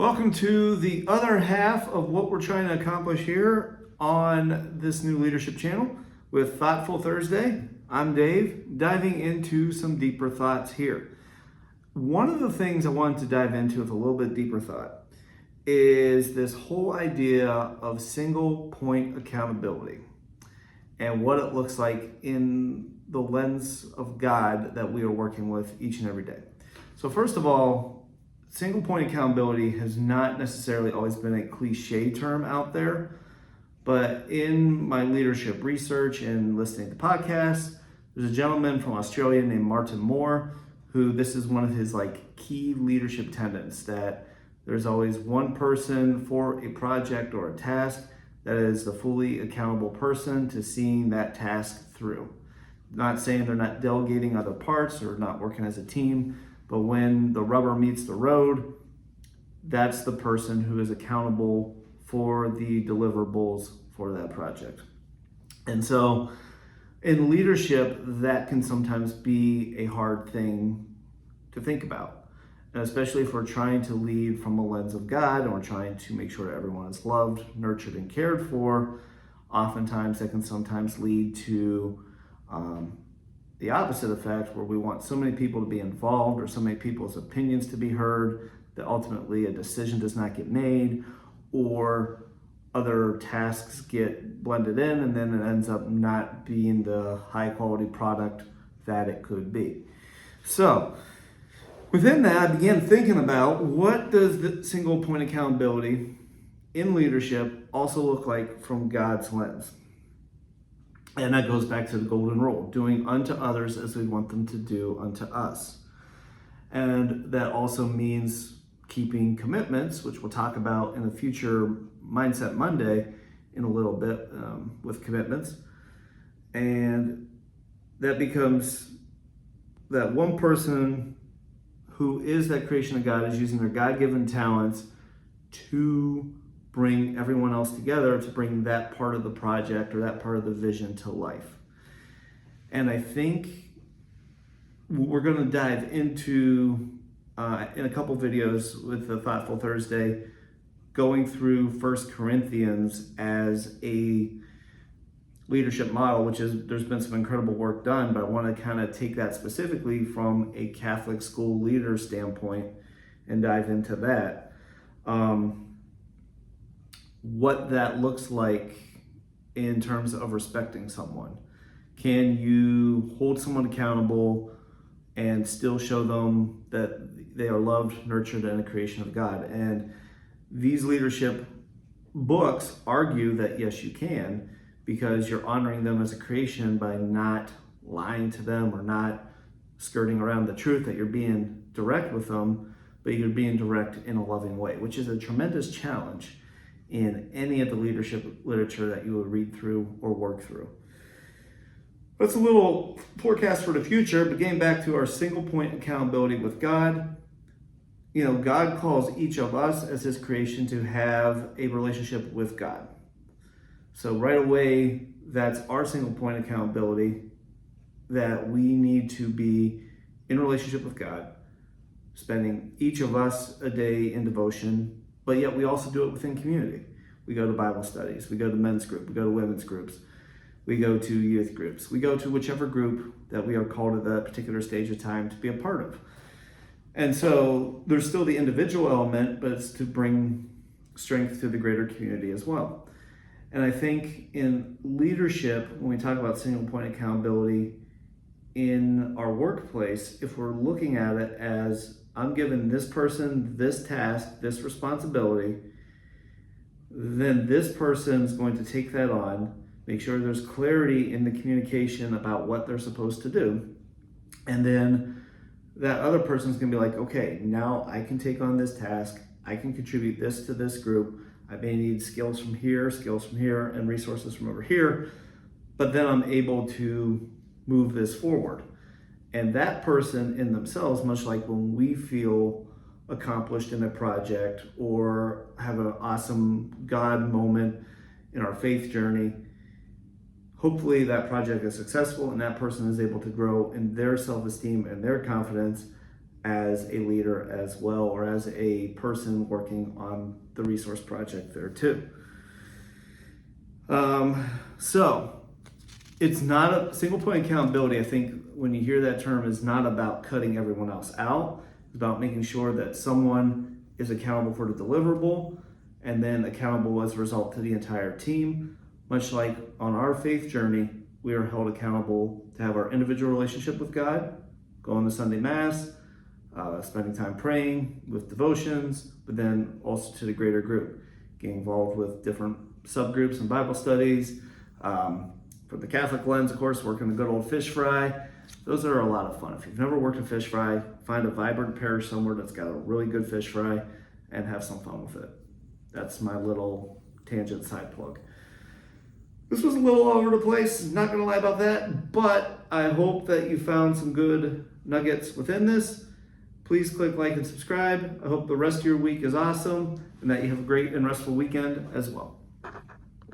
Welcome to the other half of what we're trying to accomplish here on this new leadership channel with Thoughtful Thursday. I'm Dave, diving into some deeper thoughts here. One of the things I wanted to dive into with a little bit deeper thought is this whole idea of single point accountability and what it looks like in the lens of God that we are working with each and every day. So first of all, single point accountability has not necessarily always been a cliche term out there, but in my leadership research and listening to podcasts, there's a gentleman from Australia named Martin Moore, who this is one of his key leadership tenets, that there's always one person for a project or a task that is the fully accountable person to seeing that task through. Not saying they're not delegating other parts or not working as a team, but when the rubber meets the road, that's the person who is accountable for the deliverables for that project. And so in leadership, that can sometimes be a hard thing to think about. And especially if we're trying to lead from a lens of God and we're trying to make sure everyone is loved, nurtured, and cared for, oftentimes that can sometimes lead to the opposite effect, where we want so many people to be involved or so many people's opinions to be heard that ultimately a decision does not get made, or other tasks get blended in and then it ends up not being the high quality product that it could be. So within that, I began thinking about what does the single point accountability in leadership also look like from God's lens. And that goes back to the golden rule, doing unto others as we want them to do unto us. And that also means keeping commitments, which we'll talk about in a future Mindset Monday in a little bit with commitments. And that becomes that one person who is that creation of God is using their God-given talents to bring everyone else together, to bring that part of the project or that part of the vision to life. And I think we're going to dive into, in a couple videos with the Thoughtful Thursday, going through 1 Corinthians as a leadership model, which is, there's been some incredible work done, but I want to kind of take that specifically from a Catholic school leader standpoint and dive into that. What that looks like in terms of respecting someone. Can you hold someone accountable and still show them that they are loved, nurtured, and a creation of God? And these leadership books argue that yes, you can, because you're honoring them as a creation by not lying to them or not skirting around the truth, that you're being direct with them, but you're being direct in a loving way, which is a tremendous challenge in any of the leadership literature that you will read through or work through. That's a little forecast for the future, but getting back to our single point accountability with God, God calls each of us as his creation to have a relationship with God. So right away, that's our single point accountability, that we need to be in relationship with God, spending each of us a day in devotion, but yet we also do it within community. We go to Bible studies, we go to men's group, we go to women's groups, we go to youth groups, we go to whichever group that we are called at that particular stage of time to be a part of. And so there's still the individual element, but it's to bring strength to the greater community as well. And I think in leadership, when we talk about single point accountability in our workplace, if we're looking at it as I'm giving this person this task, this responsibility, then this person is going to take that on, make sure there's clarity in the communication about what they're supposed to do. And then that other person's going to be like, okay, now I can take on this task. I can contribute this to this group. I may need skills from here, and resources from over here, but then I'm able to move this forward. And that person in themselves, much like when we feel accomplished in a project or have an awesome God moment in our faith journey, hopefully that project is successful and that person is able to grow in their self-esteem and their confidence as a leader as well, or as a person working on the resource project there too. So it's not a single point accountability. I think when you hear that term, is not about cutting everyone else out. It's about making sure that someone is accountable for the deliverable and then accountable as a result to the entire team. Much like on our faith journey, we are held accountable to have our individual relationship with God, going to Sunday Mass, spending time praying with devotions, but then also to the greater group, getting involved with different subgroups and Bible studies. From the Catholic lens, of course, working the good old fish fry. Those are a lot of fun. If you've never worked a fish fry, find a vibrant parish somewhere that's got a really good fish fry and have some fun with it. That's my little tangent side plug. This was a little all over the place, not gonna lie about that, but I hope that you found some good nuggets within this. Please click like and subscribe. I hope the rest of your week is awesome and that you have a great and restful weekend as well.